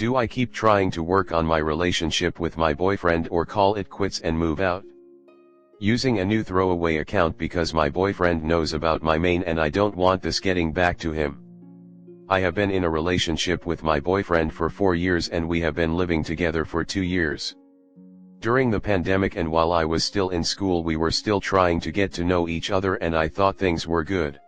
Do I keep trying to work on my relationship with my boyfriend or call it quits and move out? Using a new throwaway account because my boyfriend knows about my main and I don't want this getting back to him. I have been in a relationship with my boyfriend for 4 years and we have been living together for 2 years. During the pandemic and while I was still in school we were still trying to get to know each other and I thought things were good.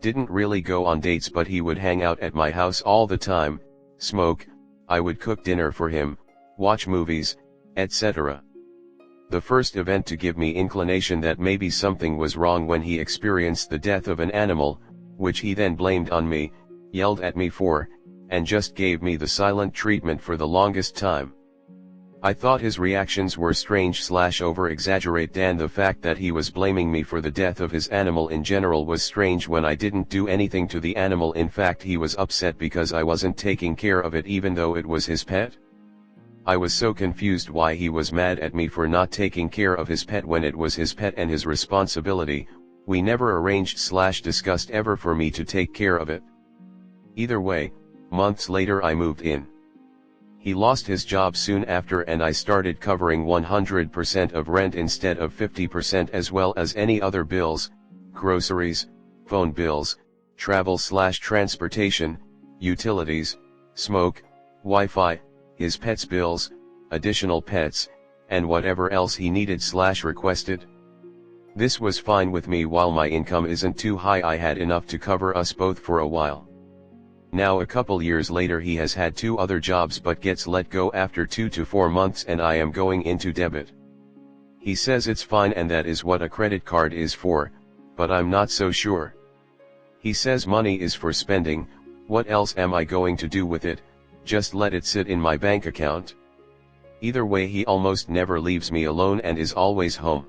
Didn't really go on dates but he would hang out at my house all the time, smoke, I would cook dinner for him, watch movies, etc. The first event to give me inclination that maybe something was wrong when he experienced the death of an animal, which he then blamed on me, yelled at me for, and just gave me the silent treatment for the longest time. I thought his reactions were strange/over-exaggerate and the fact that he was blaming me for the death of his animal in general was strange when I didn't do anything to the animal. In fact, he was upset because I wasn't taking care of it even though it was his pet. I was so confused why he was mad at me for not taking care of his pet when it was his pet and his responsibility. We never arranged/discussed ever for me to take care of it. Either way, months later I moved in. He lost his job soon after and I started covering 100% of rent instead of 50% as well as any other bills, groceries, phone bills, travel/transportation, utilities, smoke, Wi-Fi, his pets' bills, additional pets, and whatever else he needed/requested. This was fine with me while my income isn't too high. I had enough to cover us both for a while. Now a couple years later he has had 2 other jobs but gets let go after 2 to 4 months and I am going into debit. He says it's fine and that is what a credit card is for, but I'm not so sure. He says money is for spending. What else am I going to do with it? Just let it sit in my bank account? Either way he almost never leaves me alone and is always home.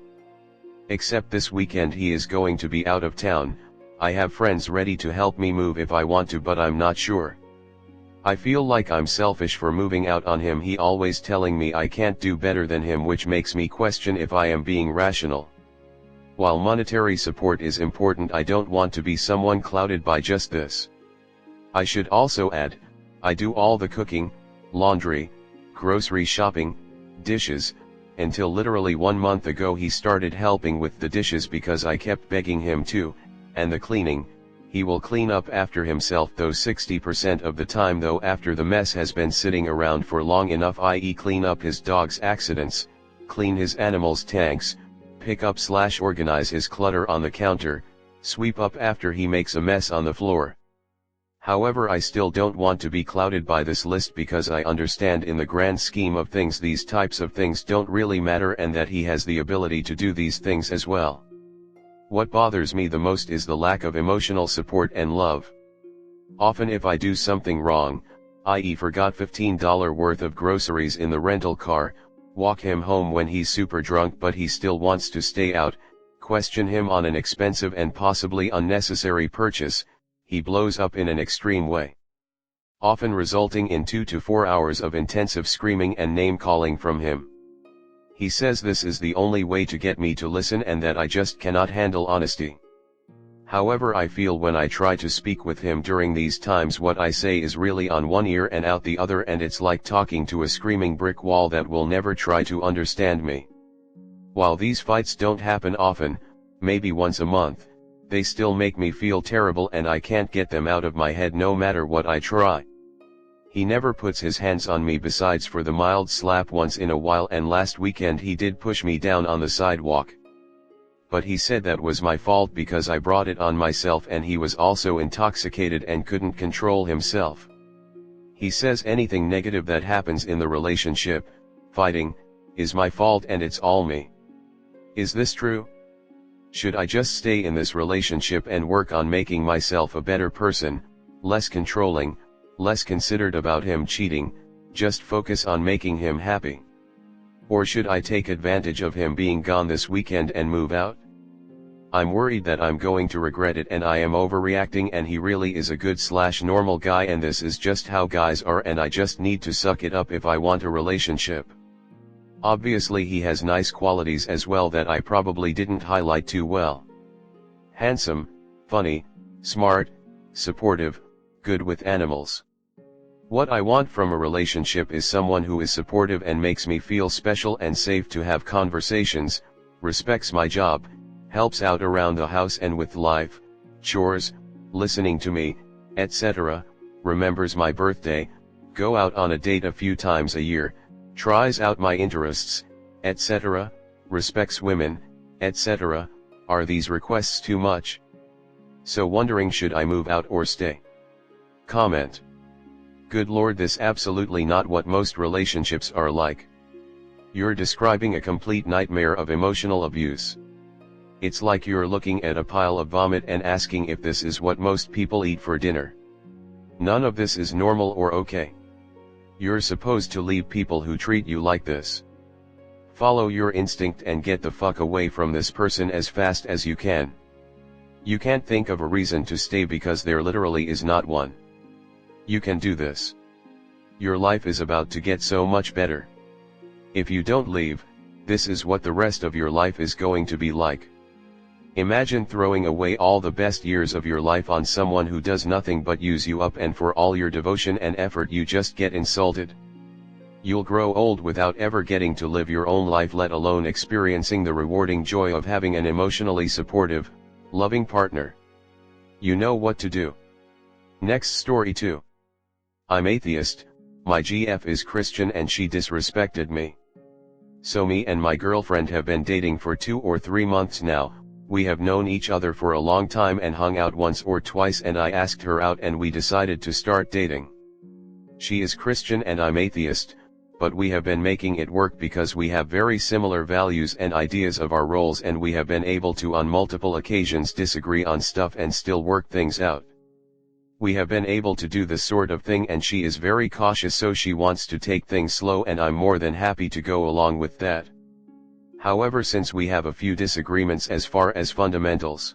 Except this weekend he is going to be out of town. I have friends ready to help me move if I want to but I'm not sure. I feel like I'm selfish for moving out on him. He always telling me I can't do better than him, which makes me question if I am being rational. While monetary support is important, I don't want to be someone clouded by just this. I should also add, I do all the cooking, laundry, grocery shopping, dishes, until literally 1 month ago he started helping with the dishes because I kept begging him to. And the cleaning, he will clean up after himself though 60% of the time though after the mess has been sitting around for long enough, i.e. clean up his dog's accidents, clean his animals' tanks, pick up/organize his clutter on the counter, sweep up after he makes a mess on the floor. However, I still don't want to be clouded by this list because I understand in the grand scheme of things these types of things don't really matter and that he has the ability to do these things as well. What bothers me the most is the lack of emotional support and love. Often if I do something wrong, i.e. forgot $15 worth of groceries in the rental car, walk him home when he's super drunk but he still wants to stay out, question him on an expensive and possibly unnecessary purchase, he blows up in an extreme way. Often resulting in 2 to 4 hours of intensive screaming and name-calling from him. He says this is the only way to get me to listen and that I just cannot handle honesty. However, I feel when I try to speak with him during these times what I say is really on one ear and out the other, and it's like talking to a screaming brick wall that will never try to understand me. While these fights don't happen often, maybe once a month, they still make me feel terrible and I can't get them out of my head no matter what I try. He never puts his hands on me besides for the mild slap once in a while, and last weekend he did push me down on the sidewalk. But he said that was my fault because I brought it on myself and he was also intoxicated and couldn't control himself. He says anything negative that happens in the relationship, fighting, is my fault and it's all me. Is this true? Should I just stay in this relationship and work on making myself a better person, less controlling, less considerate about him cheating, just focus on making him happy? Or should I take advantage of him being gone this weekend and move out? I'm worried that I'm going to regret it and I am overreacting, and he really is a good/normal guy and this is just how guys are and I just need to suck it up if I want a relationship. Obviously he has nice qualities as well that I probably didn't highlight too well. Handsome, funny, smart, supportive, good with animals. What I want from a relationship is someone who is supportive and makes me feel special and safe to have conversations, respects my job, helps out around the house and with life, chores, listening to me, etc., remembers my birthday, go out on a date a few times a year, tries out my interests, etc., respects women, etc. Are these requests too much? So wondering, should I move out or stay? Comment. Good Lord, this absolutely not what most relationships are like. You're describing a complete nightmare of emotional abuse. It's like you're looking at a pile of vomit and asking if this is what most people eat for dinner. None of this is normal or okay. You're supposed to leave people who treat you like this. Follow your instinct and get the fuck away from this person as fast as you can. You can't think of a reason to stay because there literally is not one. You can do this. Your life is about to get so much better. If you don't leave, this is what the rest of your life is going to be like. Imagine throwing away all the best years of your life on someone who does nothing but use you up, and for all your devotion and effort you just get insulted. You'll grow old without ever getting to live your own life, let alone experiencing the rewarding joy of having an emotionally supportive, loving partner. You know what to do. Next story 2. I'm atheist, my GF is Christian and she disrespected me. So me and my girlfriend have been dating for 2 or 3 months now. We have known each other for a long time and hung out once or twice, and I asked her out and we decided to start dating. She is Christian and I'm atheist, but we have been making it work because we have very similar values and ideas of our roles, and we have been able to on multiple occasions disagree on stuff and still work things out. We have been able to do this sort of thing, and she is very cautious, so she wants to take things slow, and I'm more than happy to go along with that. However, since we have a few disagreements as far as fundamentals,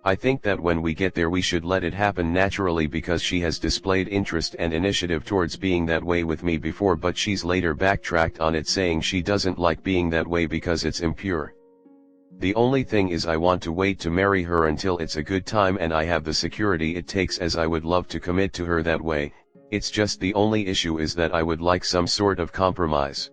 I think that when we get there we should let it happen naturally, because she has displayed interest and initiative towards being that way with me before, but she's later backtracked on it, saying she doesn't like being that way because it's impure. The only thing is I want to wait to marry her until it's a good time and I have the security it takes, as I would love to commit to her that way. It's just the only issue is that I would like some sort of compromise.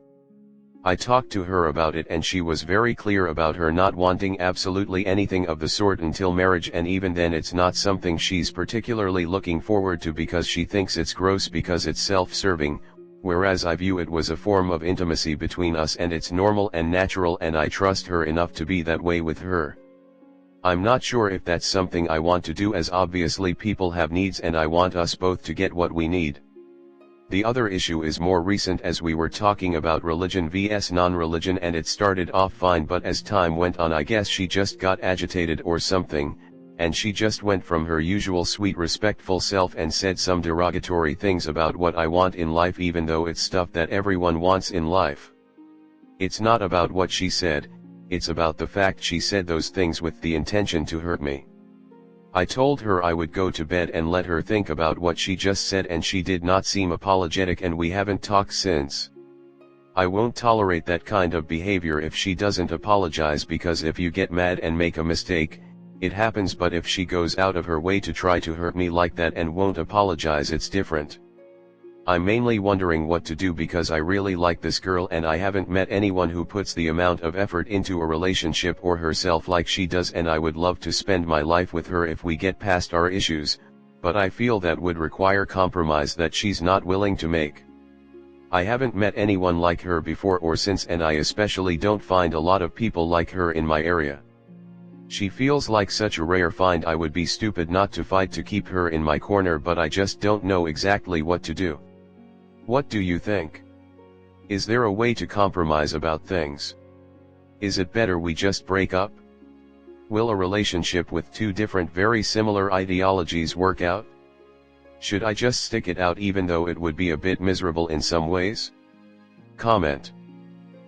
I talked to her about it and she was very clear about her not wanting absolutely anything of the sort until marriage, and even then it's not something she's particularly looking forward to because she thinks it's gross because it's self-serving, whereas I view it was a form of intimacy between us and it's normal and natural, and I trust her enough to be that way with her. I'm not sure if that's something I want to do, as obviously people have needs and I want us both to get what we need. The other issue is more recent, as we were talking about religion vs non-religion, and it started off fine, but as time went on I guess she just got agitated or something, and she just went from her usual sweet respectful self and said some derogatory things about what I want in life, even though it's stuff that everyone wants in life. It's not about what she said, it's about the fact she said those things with the intention to hurt me. I told her I would go to bed and let her think about what she just said, and she did not seem apologetic, and we haven't talked since. I won't tolerate that kind of behavior if she doesn't apologize, because if you get mad and make a mistake, it happens, but if she goes out of her way to try to hurt me like that and won't apologize, it's different. I'm mainly wondering what to do because I really like this girl and I haven't met anyone who puts the amount of effort into a relationship or herself like she does, and I would love to spend my life with her if we get past our issues, but I feel that would require compromise that she's not willing to make. I haven't met anyone like her before or since, and I especially don't find a lot of people like her in my area. She feels like such a rare find. I would be stupid not to fight to keep her in my corner, but I just don't know exactly what to do. What do you think? Is there a way to compromise about things? Is it better we just break up? Will a relationship with two different very similar ideologies work out? Should I just stick it out even though it would be a bit miserable in some ways? Comment.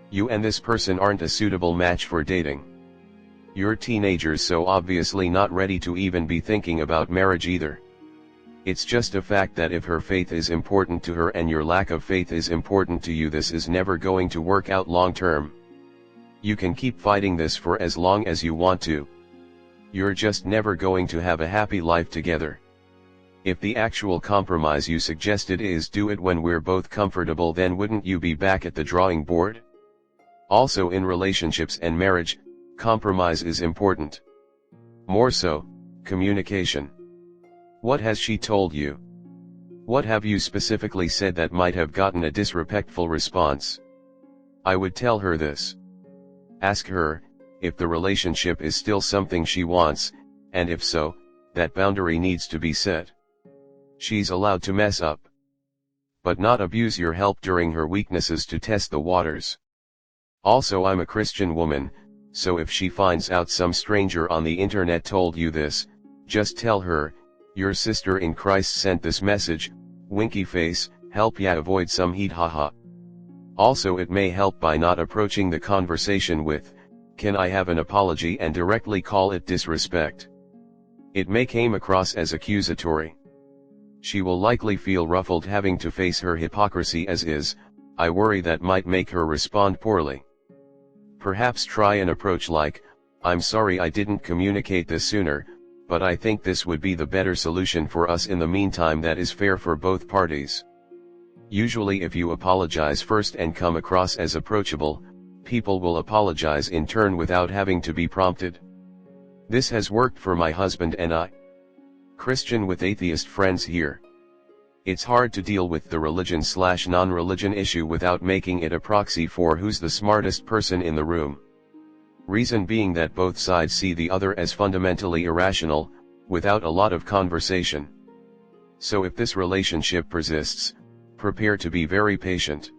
You and this person aren't a suitable match for dating. You're teenagers, so obviously not ready to even be thinking about marriage either. It's just a fact that if her faith is important to her and your lack of faith is important to you, this is never going to work out long term. You can keep fighting this for as long as you want to. You're just never going to have a happy life together. If the actual compromise you suggested is do it when we're both comfortable, then wouldn't you be back at the drawing board? Also, in relationships and marriage, compromise is important. More so, communication. What has she told you? What have you specifically said that might have gotten a disrespectful response? I would tell her this. Ask her if the relationship is still something she wants, and if so, that boundary needs to be set. She's allowed to mess up, but not abuse your help during her weaknesses to test the waters. Also, I'm a Christian woman, so if she finds out some stranger on the internet told you this, just tell her, your sister in Christ sent this message, winky face, help ya avoid some heat, haha. Also, it may help by not approaching the conversation with, can I have an apology, and directly call it disrespect. It may come across as accusatory. She will likely feel ruffled having to face her hypocrisy as is. I worry that might make her respond poorly. Perhaps try an approach like, I'm sorry I didn't communicate this sooner, but I think this would be the better solution for us in the meantime that is fair for both parties. Usually if you apologize first and come across as approachable, people will apologize in turn without having to be prompted. This has worked for my husband and I. Christian with atheist friends here. It's hard to deal with the religion/non-religion issue without making it a proxy for who's the smartest person in the room. Reason being that both sides see the other as fundamentally irrational, without a lot of conversation. So if this relationship persists, prepare to be very patient.